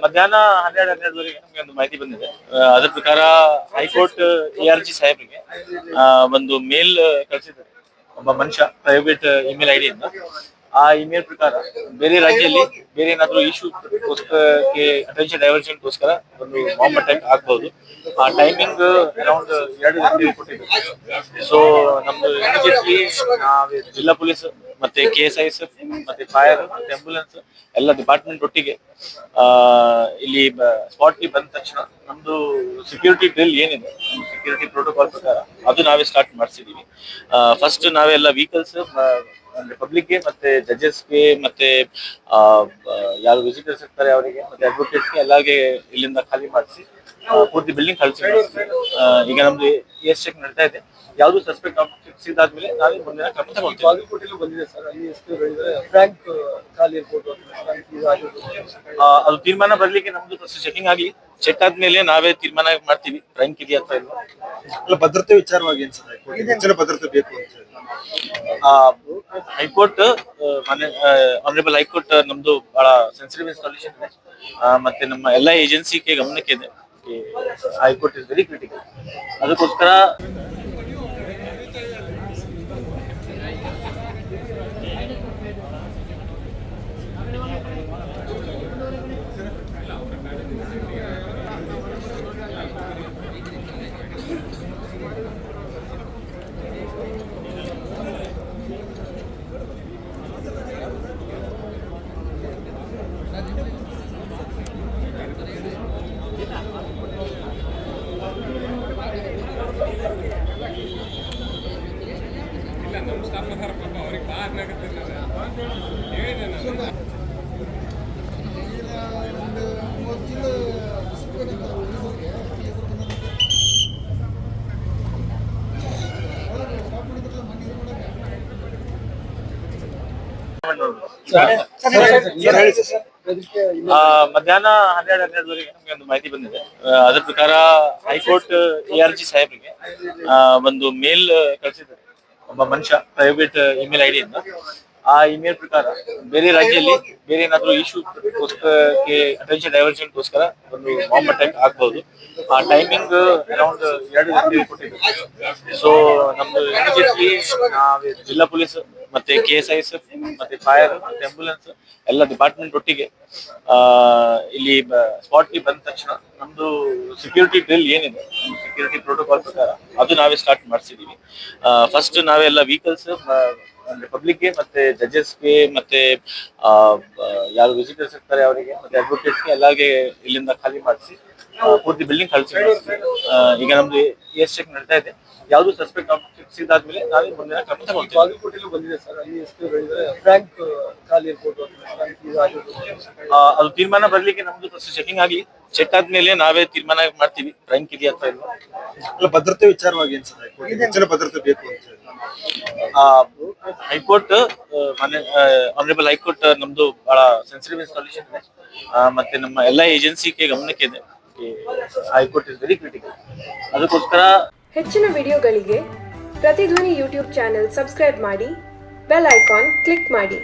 ಮಧ್ಯಾಹ್ನ 12:12ವರೆಗೆ ನಮ್ಗೆ ಒಂದು ಮಾಹಿತಿ ಬಂದಿದೆ. ಅದ್ರ ಪ್ರಕಾರ ಹೈಕೋರ್ಟ್ ARG ಸಾಹೇಬ್ರಿಗೆ ಒಂದು ಮೇಲ್ ಕಳಿಸಿದ್ದಾರೆ ಒಬ್ಬ ಮನುಷ್ಯ ಪ್ರೈವೇಟ್ ಇಮೇಲ್ ಐಡಿ ಇಂದ. ಆ ಇಮೇಲ್ ಪ್ರಕಾರ ಬೇರೆ ರಾಜ್ಯದಲ್ಲಿ ಬೇರೆ ಏನಾದ್ರು ಇಶ್ಯೂಗೋಸ್ಕರಕ್ಕೆ ಅಟೆನ್ಷನ್ ಡೈವರ್ಷನ್ಗೋಸ್ಕರ ಒಂದು ಬಾಂಬ್ ಅಟ್ಯಾಕ್ ಆಗ್ಬಹುದು. ಆ ಟೈಮಿಂಗ್ ಅರೌಂಡ್ 2 ಗಂಟೆ ಕೊಟ್ಟಿದ್ದಾರೆ. ಸೊ ನಮ್ದು ಇಮಿಡಿಯೇಟ್ಲಿ ಜಿಲ್ಲಾ ಪೊಲೀಸ್ ಮತ್ತೆ KSISF ಮತ್ತೆ ಫೈರ್ ಮತ್ತೆ ಆಂಬ್ಯುಲೆನ್ಸ್ ಎಲ್ಲ ಡಿಪಾರ್ಟ್ಮೆಂಟ್ ಒಟ್ಟಿಗೆ ಇಲ್ಲಿ ಸ್ಪಾಟ್ ಗೆ ಬಂದ ತಕ್ಷಣ ನಮ್ದು ಸೆಕ್ಯೂರಿಟಿ ಡ್ರಿಲ್ ಏನಿದೆ ಸೆಕ್ಯೂರಿಟಿ ಪ್ರೋಟೋಕಾಲ್ ಪ್ರಕಾರ ಅದು ನಾವೇ ಸ್ಟಾರ್ಟ್ ಮಾಡಿಸಿದೀವಿ. ಫಸ್ಟ್ ನಾವೆಲ್ಲ ವೆಹಿಕಲ್ಸ್ ಅಂದ್ರೆ ಪಬ್ಲಿಕ್ ಗೆ ಮತ್ತೆ ಜಡ್ಜಸ್ ಗೆ ಮತ್ತೆ ಯಾರು ವಿಸಿಟರ್ಸ್ ಇರ್ತಾರೆ ಅವರಿಗೆ ಮತ್ತೆ ಅಡ್ವೊಕೇಟ್ಸ್ ಗೆ ಎಲ್ಲಾಗೆ ಇಲ್ಲಿಂದ ಖಾಲಿ ಮಾಡಿಸಿ ಪೂರ್ತಿ ಬಿಲ್ಡಿಂಗ್ ಕಳಿಸಿ. ಈಗ ನಮ್ದು ES ಚೆಕ್ ನಡೀತಾ ಇದೆ. ಯಾವ್ದು ಸಸ್ಪೆಕ್ಟ್ ಆಬ್ಜೆಕ್ಟ್ ಇದಾದ್ಮೇಲೆ ನಾವೇ ಮುಂದಿನ ಕ್ರಮ ತಗೊಳ್ತೀವಿ. ಬಾಗಲಕೋಟೆಲ್ಲೂ ಬಂದಿದೆ ಸರ್, ಅಲ್ಲಿ ಎಷ್ಟು ಹೇಳಿದ್ರೆ ಫ್ರಾಂಕ್ ಖಾಲಿ ಇರ್ಬೋದು, ಅದು ತೀರ್ಮಾನ ಬರ್ಲಿಕ್ಕೆ ನಮ್ದು ಫಸ್ಟ್ ಚೆಕಿಂಗ್ ಆಗ್ಲಿ. ಚೆಕ್ ಆದ್ಮೇಲೆ ನಾವೇ ತೀರ್ಮಾನ ಮಾಡ್ತೀವಿ ಫ್ರಾಂಕ್ ಇದೆಯಾ ಅಥವಾ ಇಲ್ಲ. ಅಲ್ಲ, ಭದ್ರತೆ ವಿಚಾರವಾಗಿ ಏನ್ ಸರ್ ಹೆಚ್ಚಿನ ಭದ್ರತೆ ಬೇಕು ಅಂತ ಹೇಳಿ ಹೈಕೋರ್ಟ್ ಆನರೇಬಲ್ ಹೈಕೋರ್ಟ್ ನಮ್ದು ಬಹಳ ಸೆನ್ಸಿಟಿವ್ ಇನ್ಸ್ಟಾಲೇಷನ್ ಇದೆ. ಮತ್ತೆ ನಮ್ಮ ಎಲ್ಲಾ ಏಜೆನ್ಸಿಗೆ ಗಮನಕ್ಕೆ ಇದೆ. High court is very critical. ಅದಕ್ಕೋಸ್ಕರ ಮಧ್ಯಾಹ್ನ 12:12ವರೆಗೆ ನಮ್ಗೆ ಒಂದು ಮಾಹಿತಿ ಬಂದಿದೆ. ಅದ್ರ ಪ್ರಕಾರ ಹೈಕೋರ್ಟ್ ARG ಸಾಹೇಬ್ರಿಗೆ ಒಂದು ಮೇಲ್ ಕಳಿಸಿದ್ದಾರೆ ಒಬ್ಬ ಮನುಷ್ಯ ಪ್ರೈವೇಟ್ ಇಮೇಲ್ ಐಡಿ ಇಂದ. ಆ ಇಮೇಲ್ ಪ್ರಕಾರ ಬೇರೆ ರಾಜ್ಯದಲ್ಲಿ ಬೇರೆ ಏನಾದ್ರು ಇಶ್ಯೂಗೋಸ್ಕರಕ್ಕೆ ಅಟೆನ್ಷನ್ ಡೈವರ್ಷನ್ಗೋಸ್ಕರ ಒಂದು ಬಾಂಬ್ ಅಟ್ಯಾಕ್ ಆಗ್ಬಹುದು. ಆ ಟೈಮಿಂಗ್ ಅರೌಂಡ್ 2 ಗಂಟೆ ಕೊಟ್ಟಿದ್ದಾರೆ. ಸೊ ನಮ್ದು ಇಮಿಡಿಯೇಟ್ಲಿ ಜಿಲ್ಲಾ ಪೊಲೀಸ್ ಮತ್ತೆ KSISF ಮತ್ತೆ ಫೈರ್ ಮತ್ತೆ ಆಂಬ್ಯುಲೆನ್ಸ್ ಎಲ್ಲ ಡಿಪಾರ್ಟ್ಮೆಂಟ್ ಒಟ್ಟಿಗೆ ಇಲ್ಲಿ ಸ್ಪಾಟ್ ಗೆ ಬಂದ ತಕ್ಷಣ ನಮ್ದು ಸೆಕ್ಯೂರಿಟಿ ಡ್ರಿಲ್ ಏನಿದೆ ಸೆಕ್ಯೂರಿಟಿ ಪ್ರೋಟೋಕಾಲ್ ಪ್ರಕಾರ ಅದು ನಾವೇ ಸ್ಟಾರ್ಟ್ ಮಾಡಿಸಿದೀವಿ. ಫಸ್ಟ್ ನಾವೆಲ್ಲ ವೆಹಿಕಲ್ಸ್ ಅಂದ್ರೆ ಪಬ್ಲಿಕ್ ಗೆ ಮತ್ತೆ ಜಡ್ಜಸ್ ಗೆ ಮತ್ತೆ ಯಾರು ವಿಸಿಟರ್ಸ್ ಇರ್ತಾರೆ ಅವರಿಗೆ ಮತ್ತೆ ಅಡ್ವೊಕೇಟ್ಸ್ ಗೆ ಎಲ್ಲಾಗೆ ಇಲ್ಲಿಂದ ಖಾಲಿ ಮಾಡಿಸಿ ಪೂರ್ತಿ ಬಿಲ್ಡಿಂಗ್ ಕಳಿಸಿ. ಈಗ ನಮ್ದು ES ಚೆಕ್ ನಡೀತಾ ಇದೆ. ಯಾವ್ದು ಸಸ್ಪೆಕ್ಟ್ ಆಬ್ಜೆಕ್ಟ್ಸ್ ಇದಾದ್ಮೇಲೆ ನಾವೇ ಮುಂದಿನ ಕ್ರಮ ತಗೊಳ್ತೀವಿ. ಬಾಗಲಕೋಟೆಲ್ಲೂ ಬಂದಿದೆ ಸರ್, ಅಲ್ಲಿ ಎಷ್ಟು ಹೇಳಿದ್ರೆ ಫ್ರಾಂಕ್ ಖಾಲಿ ಇರ್ಬೋದು, ಅದು ತೀರ್ಮಾನ ಬರ್ಲಿಕ್ಕೆ ನಮ್ದು ಫಸ್ಟ್ ಚೆಕಿಂಗ್ ಆಗ್ಲಿ. ಚೆಕ್ ಆದ್ಮೇಲೆ ನಾವೇ ತೀರ್ಮಾನ ಮಾಡ್ತೀವಿ ಫ್ರಾಂಕ್ ಇದೆಯಾ ಅಥವಾ ಇಲ್ಲ. ಅಲ್ಲ, ಭದ್ರತೆ ವಿಚಾರವಾಗಿ ಏನ್ ಸರ್ ಹೆಚ್ಚಿನ ಭದ್ರತೆ ಬೇಕು ಅಂತ ಹೇಳಿ ಹೈಕೋರ್ಟ್ ಆನರೇಬಲ್ ಹೈಕೋರ್ಟ್ ನಮ್ದು ಬಹಳ ಸೆನ್ಸಿಟಿವ್ ಇನ್ಸ್ಟಾಲೇಷನ್ ಇದೆ. ಮತ್ತೆ ನಮ್ಮ ಎಲ್ಲಾ ಏಜೆನ್ಸಿಗೆ ಗಮನಕ್ಕೆ ಇದೆ. High court is very critical. ಅದಕ್ಕೋಸ್ಕರ ಹೆಚ್ಚಿನ ವಿಡಿಯೋಗಳಿಗೆ ಪ್ರತಿಧ್ವನಿ ಯೂಟ್ಯೂಬ್ ಚಾನೆಲ್ ಸಬ್ಸ್ಕ್ರೈಬ್ ಮಾಡಿ, ಬೆಲ್ ಐಕಾನ್ ಕ್ಲಿಕ್ ಮಾಡಿ.